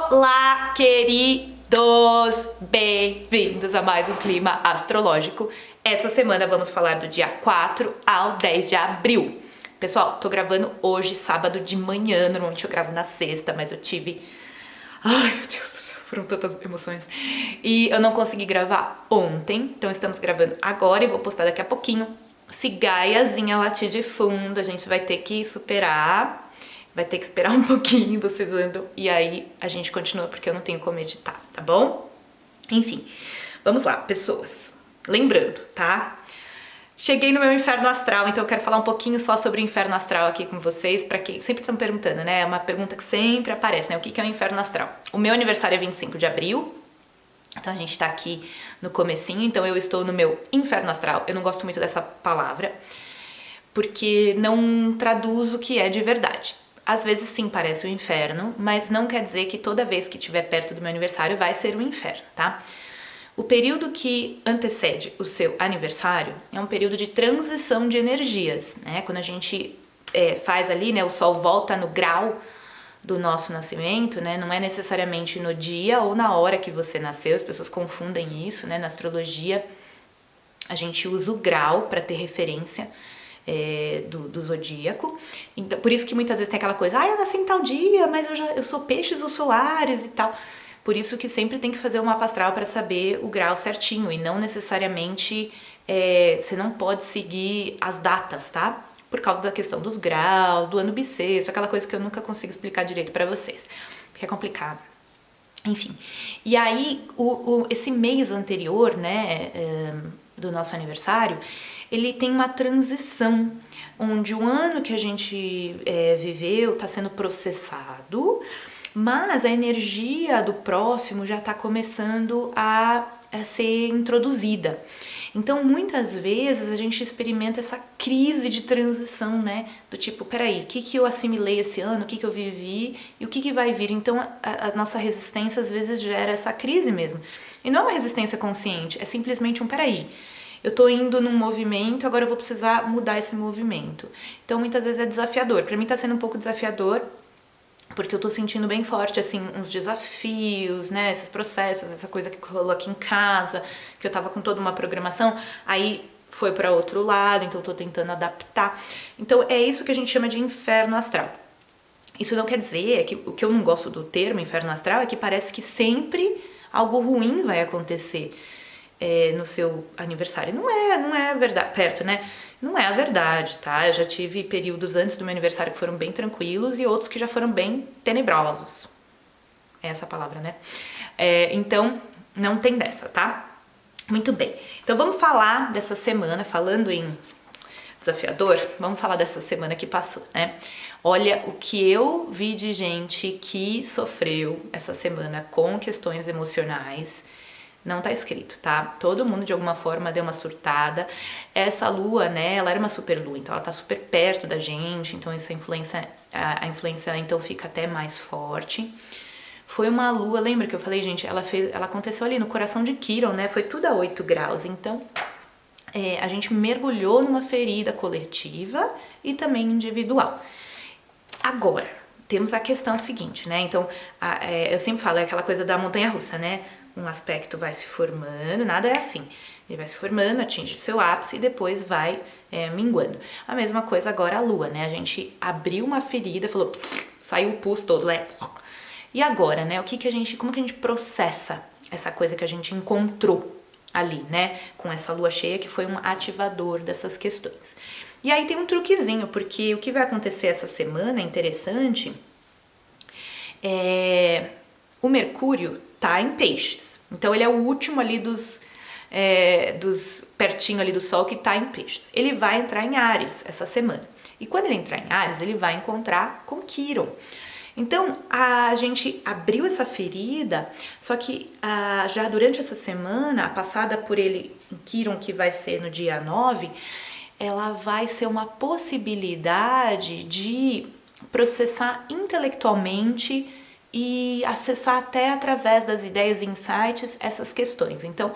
Olá, queridos! Bem-vindos a mais um Clima Astrológico. Essa semana vamos falar do dia 4 ao 10 de abril. Pessoal, tô gravando hoje, sábado de manhã. Normalmente eu gravo na sexta, mas eu tive... Ai, meu Deus do céu, foram tantas emoções. E eu não consegui gravar ontem, então estamos gravando agora e vou postar daqui a pouquinho. Se Gaiazinha latir de fundo, a gente vai ter que superar... Vai ter que esperar um pouquinho bocejando e aí a gente continua porque eu não tenho como editar, tá bom? Enfim, vamos lá, pessoas. Lembrando, tá? Cheguei no meu inferno astral, então eu quero falar um pouquinho só sobre o inferno astral aqui com vocês, pra quem sempre estão perguntando, né? É uma pergunta que sempre aparece, né? O que é o inferno astral? O meu aniversário é 25 de abril, então a gente tá aqui no comecinho, então eu estou no meu inferno astral. Eu não gosto muito dessa palavra, porque não traduz o que é de verdade. Às vezes sim parece o inferno, mas não quer dizer que toda vez que estiver perto do meu aniversário vai ser um inferno, tá? O período que antecede o seu aniversário é um período de transição de energias, né? Quando a gente faz ali, né, o sol volta no grau do nosso nascimento, né? Não é necessariamente no dia ou na hora que você nasceu, as pessoas confundem isso, né? Na astrologia a gente usa o grau para ter referência do zodíaco. Então, por isso que muitas vezes tem aquela coisa, eu nasci em tal dia, mas eu sou peixes ou sou Áries e tal. Por isso que sempre tem que fazer o mapa astral para saber o grau certinho e não necessariamente você não pode seguir as datas, tá? Por causa da questão dos graus, do ano bissexto, aquela coisa que eu nunca consigo explicar direito para vocês, porque é complicado. Enfim, e aí esse mês anterior, né, do nosso aniversário, ele tem uma transição, onde o ano que a gente viveu está sendo processado, mas a energia do próximo já está começando a ser introduzida. Então, muitas vezes a gente experimenta essa crise de transição, né? Do tipo, peraí, o que eu assimilei esse ano, o que eu vivi e o que vai vir? Então, a nossa resistência às vezes gera essa crise mesmo. E não é uma resistência consciente, é simplesmente um peraí. Eu tô indo num movimento, agora eu vou precisar mudar esse movimento. Então, muitas vezes é desafiador. Pra mim tá sendo um pouco desafiador, porque eu tô sentindo bem forte, assim, uns desafios, né, esses processos, essa coisa que rolou aqui em casa, que eu tava com toda uma programação, aí foi pra outro lado, então eu tô tentando adaptar. Então é isso que a gente chama de inferno astral. Isso não quer dizer, que o que eu não gosto do termo inferno astral é que parece que sempre algo ruim vai acontecer no seu aniversário. Não é verdade, perto, né? Não é a verdade, tá? Eu já tive períodos antes do meu aniversário que foram bem tranquilos e outros que já foram bem tenebrosos. É essa a palavra, né? Então, não tem dessa, tá? Muito bem. Então, vamos falar dessa semana, falando em desafiador, vamos falar dessa semana que passou, né? Olha o que eu vi de gente que sofreu essa semana com questões emocionais. Não tá escrito, tá? Todo mundo de alguma forma deu uma surtada. Essa lua, né, ela era uma super lua, então ela tá super perto da gente, então isso a influência então fica até mais forte. Foi uma lua, lembra que eu falei, gente, ela aconteceu ali no coração de Quiron, né? Foi tudo a 8 graus, então a gente mergulhou numa ferida coletiva e também individual. Agora, temos a questão seguinte, né? Então, eu sempre falo, é aquela coisa da montanha-russa, né? Um aspecto vai se formando, nada é assim. Ele vai se formando, atinge o seu ápice e depois vai minguando. A mesma coisa agora a lua, né? A gente abriu uma ferida, falou, saiu o pus todo, né? E agora, né? Como que a gente processa essa coisa que a gente encontrou ali, né? Com essa lua cheia que foi um ativador dessas questões. E aí tem um truquezinho, porque o que vai acontecer essa semana é interessante. O Mercúrio tá em Peixes, então ele é o último ali dos pertinho ali do Sol que tá em Peixes. Ele vai entrar em Áries essa semana, e quando ele entrar em Áries, ele vai encontrar com Quiron. Então a gente abriu essa ferida, só que já durante essa semana, passada por ele em Quiron, que vai ser no dia 9, ela vai ser uma possibilidade de processar intelectualmente e acessar até através das ideias e insights essas questões. Então,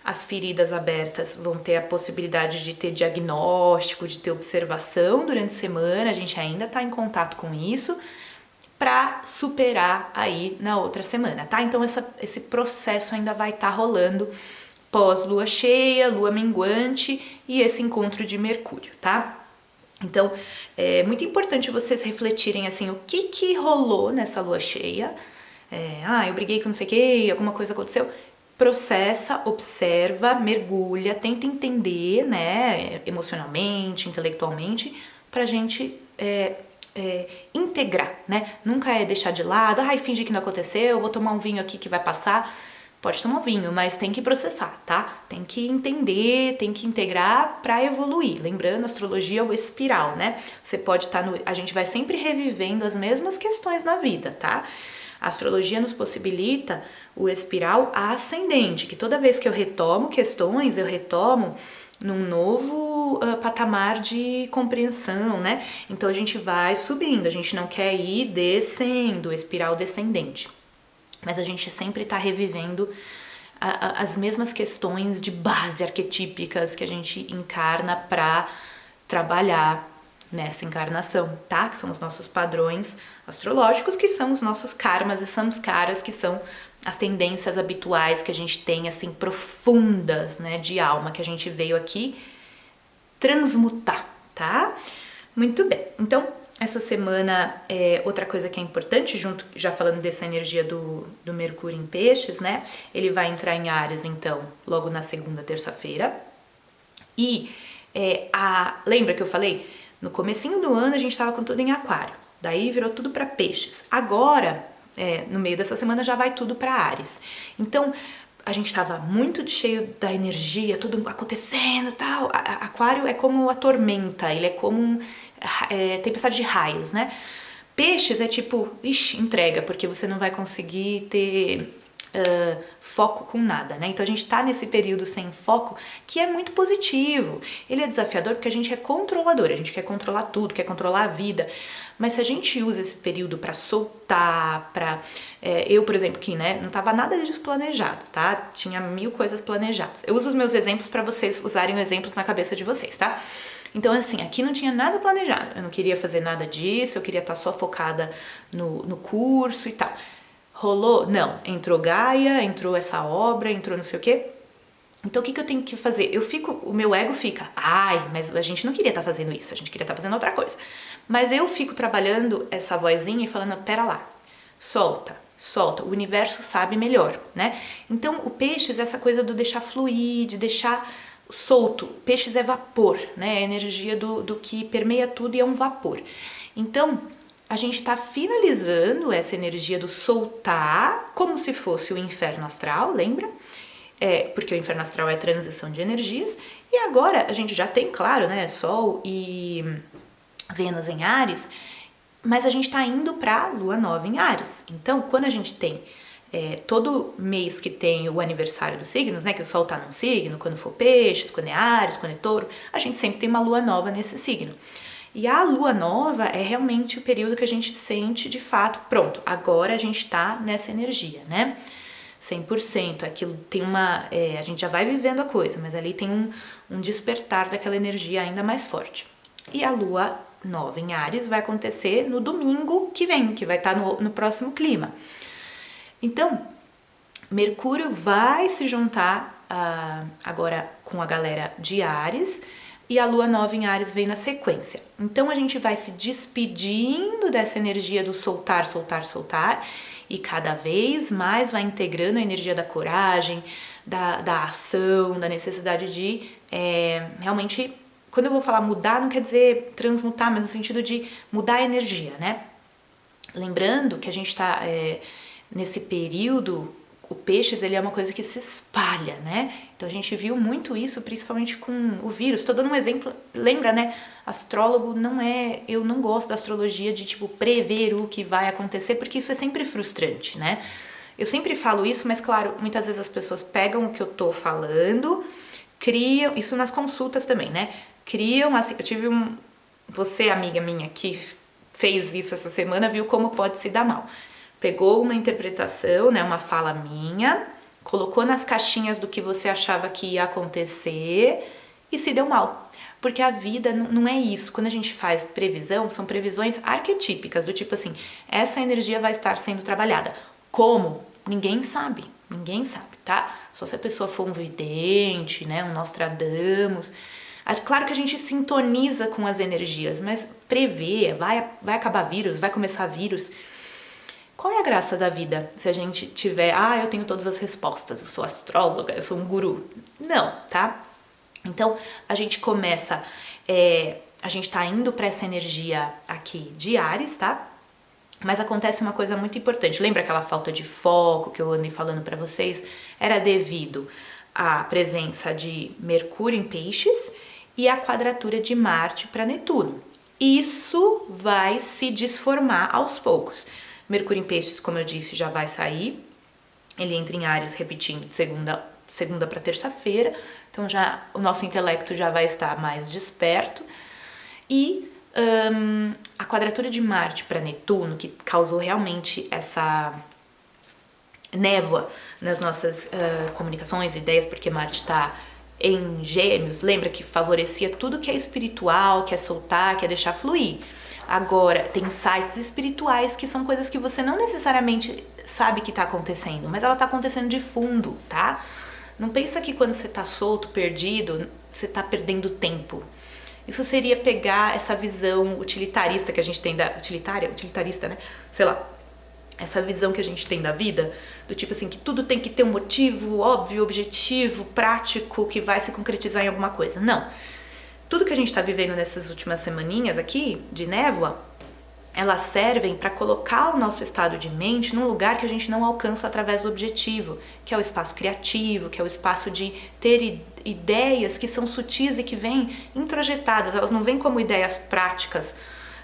as feridas abertas vão ter a possibilidade de ter diagnóstico, de ter observação durante a semana, a gente ainda está em contato com isso, para superar aí na outra semana, tá? Então esse processo ainda vai estar rolando pós lua cheia, lua minguante e esse encontro de Mercúrio, tá? Então é muito importante vocês refletirem assim, o que rolou nessa lua cheia. Eu briguei com não sei o que, alguma coisa aconteceu. Processa, observa, mergulha, tenta entender, né, emocionalmente, intelectualmente, pra gente integrar, né? Nunca é deixar de lado, fingir que não aconteceu, vou tomar um vinho aqui que vai passar. Pode tomar um vinho, mas tem que processar, tá? Tem que entender, tem que integrar pra evoluir. Lembrando, astrologia é o espiral, né? Você pode estar a gente vai sempre revivendo as mesmas questões na vida, tá? A astrologia nos possibilita o espiral ascendente, que toda vez que eu retomo questões, eu retomo num novo patamar de compreensão, né? Então a gente vai subindo, a gente não quer ir descendo, espiral descendente. Mas a gente sempre está revivendo as mesmas questões de base arquetípicas que a gente encarna para trabalhar nessa encarnação, tá? Que são os nossos padrões astrológicos, que são os nossos karmas e samskaras, que são as tendências habituais que a gente tem, assim, profundas, né, de alma, que a gente veio aqui transmutar, tá? Muito bem. Então, essa semana, outra coisa que é importante, junto, já falando dessa energia do Mercúrio em Peixes, né? Ele vai entrar em Áries, então, logo na segunda, terça-feira. E lembra que eu falei? No comecinho do ano a gente estava com tudo em Aquário. Daí virou tudo para Peixes. Agora, no meio dessa semana, já vai tudo para Áries. Então, a gente estava muito cheio da energia, tudo acontecendo e tal. Aquário é como a tormenta, ele é como tempestade de raios, né? Peixes é tipo, entrega, porque você não vai conseguir ter foco com nada, né? Então a gente tá nesse período sem foco, que é muito positivo. Ele é desafiador porque a gente é controlador, a gente quer controlar tudo, quer controlar a vida. Mas se a gente usa esse período para soltar, eu, por exemplo, que não tava nada disso planejado, tá? Tinha 1000 coisas planejadas. Eu uso os meus exemplos para vocês usarem exemplos na cabeça de vocês, tá? Então, assim, aqui não tinha nada planejado. Eu não queria fazer nada disso, eu queria estar só focada no curso e tal. Rolou? Não. Entrou Gaia, entrou essa obra, entrou não sei o quê. Então, o que eu tenho que fazer? O meu ego fica, mas a gente não queria estar fazendo isso, a gente queria estar fazendo outra coisa. Mas eu fico trabalhando essa vozinha e falando, pera lá, solta, o universo sabe melhor, né? Então, o Peixes é essa coisa do deixar fluir, de deixar solto. Peixes é vapor, né? É a energia do que permeia tudo e é um vapor. Então, a gente está finalizando essa energia do soltar, como se fosse o inferno astral, lembra? Porque o inferno astral é transição de energias. E agora a gente já tem, claro, né? Sol e Vênus em Áries, mas a gente está indo para Lua Nova em Áries. Então, quando a gente tem todo mês que tem o aniversário dos signos, né? Que o Sol tá num signo, quando for Peixes, quando é Áries, quando é Touro, a gente sempre tem uma Lua Nova nesse signo. E a Lua Nova é realmente o período que a gente sente de fato, pronto, agora a gente tá nessa energia, né? 100%, aquilo tem a gente já vai vivendo a coisa, mas ali tem um despertar daquela energia ainda mais forte. E a Lua Nova em Áries vai acontecer no domingo que vem, que vai estar no próximo clima. Então, Mercúrio vai se juntar agora com a galera de Áries e a Lua Nova em Áries vem na sequência. Então, a gente vai se despedindo dessa energia do soltar, e cada vez mais vai integrando a energia da coragem, da ação, da necessidade de realmente, quando eu vou falar mudar, não quer dizer transmutar, mas no sentido de mudar a energia, né? Lembrando que a gente está nesse período, o Peixes ele é uma coisa que se espalha, né? Então a gente viu muito isso, principalmente com o vírus. Tô dando um exemplo, lembra, né? Astrólogo eu não gosto da astrologia de tipo prever o que vai acontecer, porque isso é sempre frustrante, né? Eu sempre falo isso, mas claro, muitas vezes as pessoas pegam o que eu tô falando, criam, isso nas consultas também, né? Criam, assim, eu tive você, amiga minha, que fez isso essa semana, viu como pode se dar mal. Pegou uma interpretação, né, uma fala minha, colocou nas caixinhas do que você achava que ia acontecer e se deu mal. Porque a vida não é isso. Quando a gente faz previsão, são previsões arquetípicas, do tipo assim, essa energia vai estar sendo trabalhada. Como? Ninguém sabe, tá? Só se a pessoa for um vidente, né, um Nostradamus. Claro que a gente sintoniza com as energias, mas prever, vai acabar vírus, vai começar vírus. Qual é a graça da vida se a gente tiver, eu tenho todas as respostas, eu sou astróloga, eu sou um guru? Não, tá? Então, a gente começa, a gente tá indo para essa energia aqui de Áries, tá? Mas acontece uma coisa muito importante. Lembra aquela falta de foco que eu andei falando para vocês? Era devido à presença de Mercúrio em Peixes e a quadratura de Marte para Netuno. Isso vai se desformar aos poucos. Mercúrio em Peixes, como eu disse, já vai sair. Ele entra em Áries, repetindo, de segunda para terça-feira. Então já o nosso intelecto já vai estar mais desperto. E a quadratura de Marte para Netuno, que causou realmente essa névoa nas nossas comunicações, ideias, porque Marte está em Gêmeos, lembra que favorecia tudo que é espiritual, que é soltar, que é deixar fluir. Agora, tem insights espirituais que são coisas que você não necessariamente sabe que está acontecendo, mas ela está acontecendo de fundo, tá? Não pensa que quando você está solto, perdido, você está perdendo tempo. Isso seria pegar essa visão utilitarista que a gente tem utilitarista, né? Sei lá, essa visão que a gente tem da vida, do tipo assim, que tudo tem que ter um motivo óbvio, objetivo, prático, que vai se concretizar em alguma coisa. Não. Tudo que a gente está vivendo nessas últimas semaninhas aqui, de névoa, elas servem para colocar o nosso estado de mente num lugar que a gente não alcança através do objetivo, que é o espaço criativo, que é o espaço de ter ideias que são sutis e que vêm introjetadas, elas não vêm como ideias práticas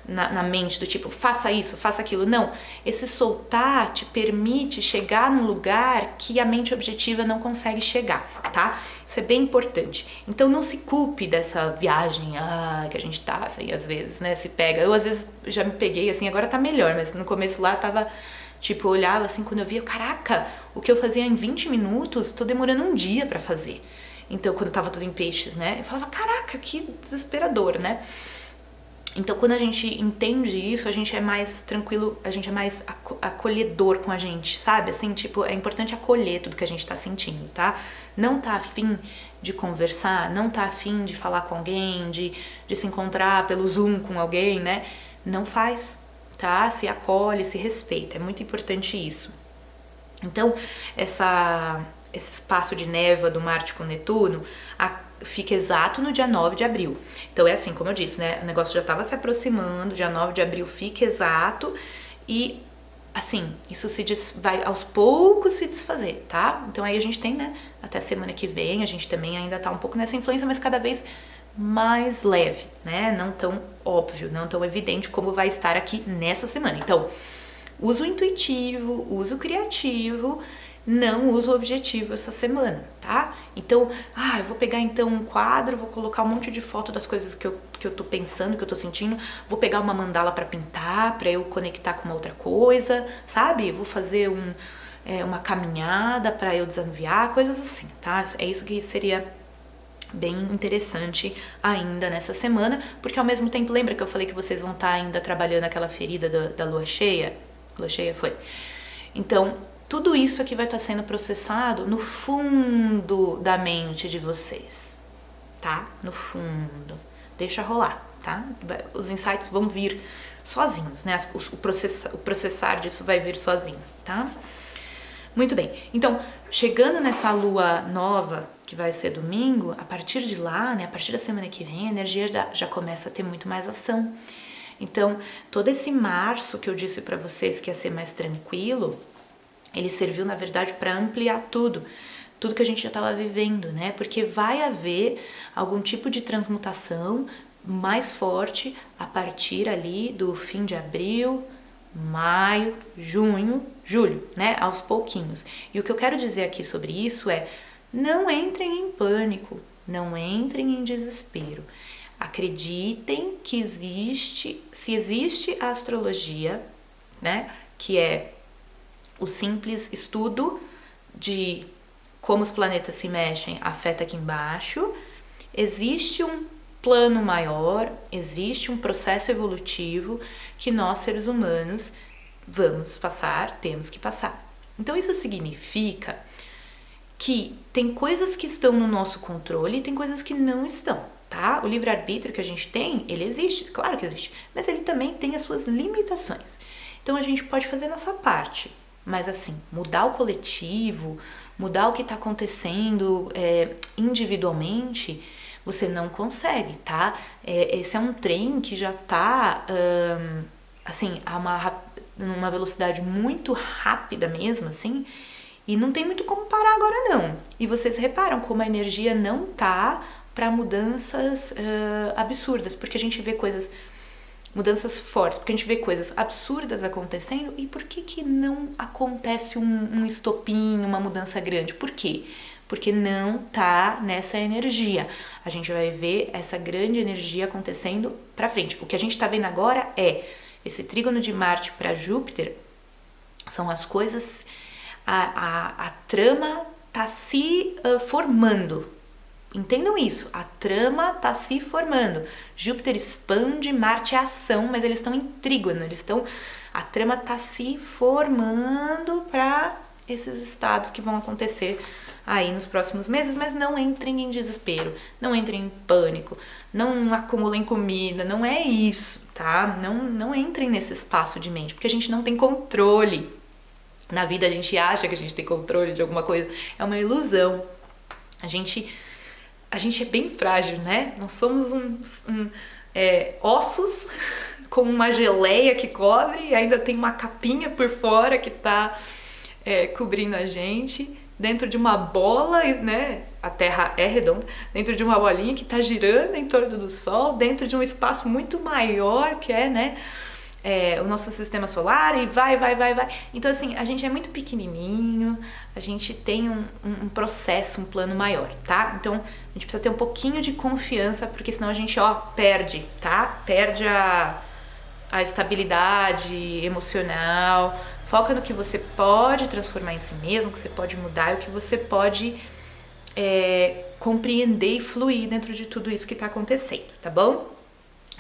na mente, do tipo, faça isso, faça aquilo. Não, esse soltar te permite chegar num lugar que a mente objetiva não consegue chegar, tá? Isso é bem importante. Então não se culpe dessa viagem que a gente tá, assim, às vezes, né, se pega. Eu às vezes já me peguei, assim, agora tá melhor, mas no começo lá tava, tipo, eu olhava assim, quando eu via, caraca, o que eu fazia em 20 minutos, tô demorando um dia pra fazer. Então, quando tava tudo em peixes, né, eu falava, caraca, que desesperador, né? Então, quando a gente entende isso, a gente é mais tranquilo, a gente é mais acolhedor com a gente, sabe? Assim, tipo, é importante acolher tudo que a gente tá sentindo, tá? Não tá afim de conversar, não tá afim de falar com alguém, de se encontrar pelo Zoom com alguém, né? Não faz, tá? Se acolhe, se respeita, é muito importante isso. Então, esse espaço de névoa do Marte com Netuno fica exato no dia 9 de abril. Então é assim, como eu disse, né? O negócio já estava se aproximando, dia 9 de abril fica exato e, assim, isso vai aos poucos se desfazer, tá? Então aí a gente tem, né? Até semana que vem, a gente também ainda tá um pouco nessa influência, mas cada vez mais leve, né? Não tão óbvio, não tão evidente como vai estar aqui nessa semana. Então, uso intuitivo, uso criativo, não uso objetivo essa semana, tá? Então, eu vou pegar então um quadro, vou colocar um monte de foto das coisas que eu tô pensando, que eu tô sentindo, vou pegar uma mandala pra pintar, pra eu conectar com uma outra coisa, sabe? Vou fazer uma caminhada pra eu desanuviar, coisas assim, tá? É isso que seria bem interessante ainda nessa semana, porque ao mesmo tempo, lembra que eu falei que vocês vão estar ainda trabalhando aquela ferida da lua cheia? Lua cheia foi. Então, tudo isso aqui vai estar sendo processado no fundo da mente de vocês, tá? No fundo. Deixa rolar, tá? Os insights vão vir sozinhos, né? O processar disso vai vir sozinho, tá? Muito bem. Então, chegando nessa lua nova, que vai ser domingo, a partir de lá, né? A partir da semana que vem, a energia já começa a ter muito mais ação. Então, todo esse março que eu disse pra vocês que ia ser mais tranquilo, ele serviu, na verdade, para ampliar tudo que a gente já estava vivendo, né? Porque vai haver algum tipo de transmutação mais forte a partir ali do fim de abril, maio, junho, julho, né? Aos pouquinhos. E o que eu quero dizer aqui sobre isso é: não entrem em pânico, não entrem em desespero. Acreditem que se existe a astrologia, né? Que é o simples estudo de como os planetas se mexem afeta aqui embaixo. Existe plano maior, existe um processo evolutivo que nós, seres humanos, vamos passar, temos que passar. Então isso significa que tem coisas que estão no nosso controle e tem coisas que não estão, tá? O livre-arbítrio que a gente tem, ele existe, claro que existe, mas ele também tem as suas limitações. Então a gente pode fazer nossa parte, mas assim, mudar o coletivo, mudar o que está acontecendo individualmente, você não consegue, tá? Esse é um trem que já tá, assim, numa velocidade muito rápida mesmo, assim, e não tem muito como parar agora não. E vocês reparam como a energia não tá para mudanças absurdas, porque a gente vê mudanças fortes, porque a gente vê coisas absurdas acontecendo, e por que não acontece um estopim, uma mudança grande? Por quê? Porque não tá nessa energia. A gente vai ver essa grande energia acontecendo pra frente. O que a gente tá vendo agora é esse trígono de Marte para Júpiter, são as coisas, a trama tá se formando. Entendam isso, a trama tá se formando. Júpiter expande, Marte é ação, mas eles estão em trígono, a trama tá se formando para esses estados que vão acontecer aí nos próximos meses, mas não entrem em desespero, não entrem em pânico, não acumulem comida, não é isso, tá? Não entrem nesse espaço de mente, porque a gente não tem controle. Na vida a gente acha que a gente tem controle de alguma coisa, é uma ilusão. A gente é bem frágil, né? Nós somos ossos com uma geleia que cobre e ainda tem uma capinha por fora que tá cobrindo a gente, dentro de uma bola, né? A Terra é redonda, dentro de uma bolinha que tá girando em torno do Sol, dentro de um espaço muito maior que né? O nosso sistema solar, e vai. Então, assim, a gente é muito pequenininho, a gente tem um processo, um plano maior, tá? Então, a gente precisa ter um pouquinho de confiança, porque senão a gente, perde, tá? Perde a estabilidade emocional. Foca no que você pode transformar em si mesmo, que você pode mudar e o que você pode compreender e fluir dentro de tudo isso que tá acontecendo, tá bom?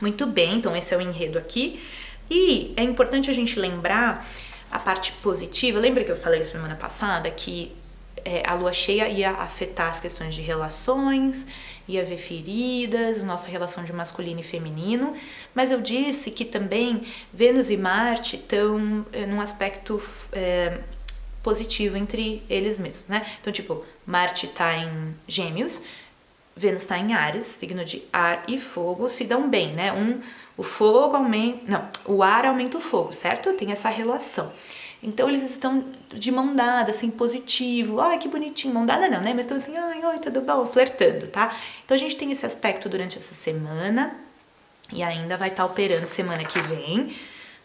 Muito bem, então esse é o enredo aqui. E é importante a gente lembrar a parte positiva. Lembra que eu falei semana passada que a lua cheia ia afetar as questões de relações, ia ver feridas, nossa relação de masculino e feminino, mas eu disse que também Vênus e Marte estão num aspecto positivo entre eles mesmos, né? Então, tipo, Marte tá em Gêmeos, Vênus tá em Áries, signo de ar e fogo, se dão bem, né? O ar aumenta o fogo, certo? Tem essa relação. Então eles estão de mão dada, assim, positivo. Ai, que bonitinho, mão dada não, né? Mas estão assim, ai, oi, tudo bom? Flertando, tá? Então a gente tem esse aspecto durante essa semana e ainda vai estar operando semana que vem.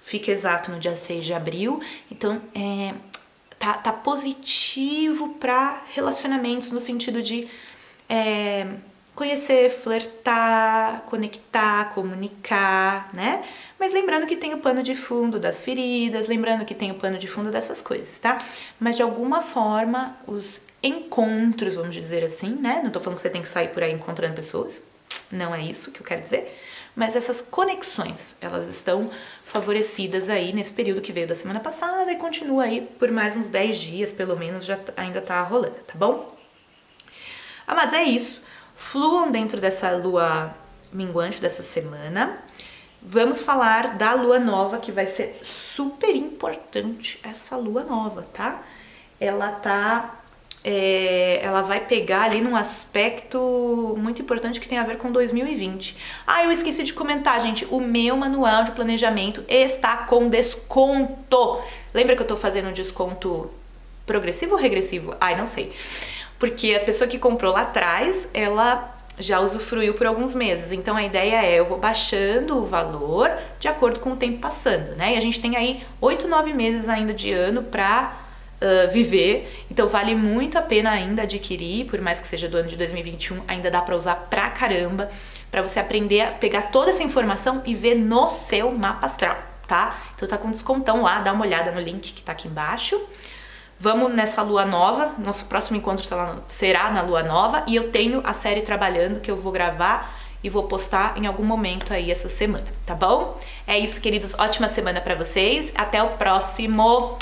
Fica exato no dia 6 de abril. Então, tá positivo para relacionamentos no sentido de conhecer, flertar, conectar, comunicar, né? Mas lembrando que tem o pano de fundo das feridas, lembrando que tem o pano de fundo dessas coisas, tá? Mas de alguma forma, os encontros, vamos dizer assim, né? Não tô falando que você tem que sair por aí encontrando pessoas, não é isso que eu quero dizer, mas essas conexões, elas estão favorecidas aí nesse período que veio da semana passada e continua aí por mais uns 10 dias, pelo menos, ainda tá rolando, tá bom? Amados, é isso. Fluam dentro dessa lua minguante dessa semana. Vamos falar da lua nova, que vai ser super importante, essa lua nova, tá? Ela vai pegar ali num aspecto muito importante que tem a ver com 2020. Eu esqueci de comentar, gente, o meu manual de planejamento está com desconto. Lembra que eu tô fazendo um desconto progressivo ou regressivo? Não sei. Porque a pessoa que comprou lá atrás, ela já usufruiu por alguns meses. Então a ideia eu vou baixando o valor de acordo com o tempo passando, né? E a gente tem aí 8, 9 meses ainda de ano pra viver. Então vale muito a pena ainda adquirir, por mais que seja do ano de 2021, ainda dá pra usar pra caramba, pra você aprender a pegar toda essa informação e ver no seu mapa astral, tá? Então tá com descontão lá, dá uma olhada no link que tá aqui embaixo. Vamos nessa lua nova, nosso próximo encontro será na lua nova, e eu tenho a série trabalhando que eu vou gravar e vou postar em algum momento aí essa semana, tá bom? É isso, queridos. Ótima semana pra vocês. Até o próximo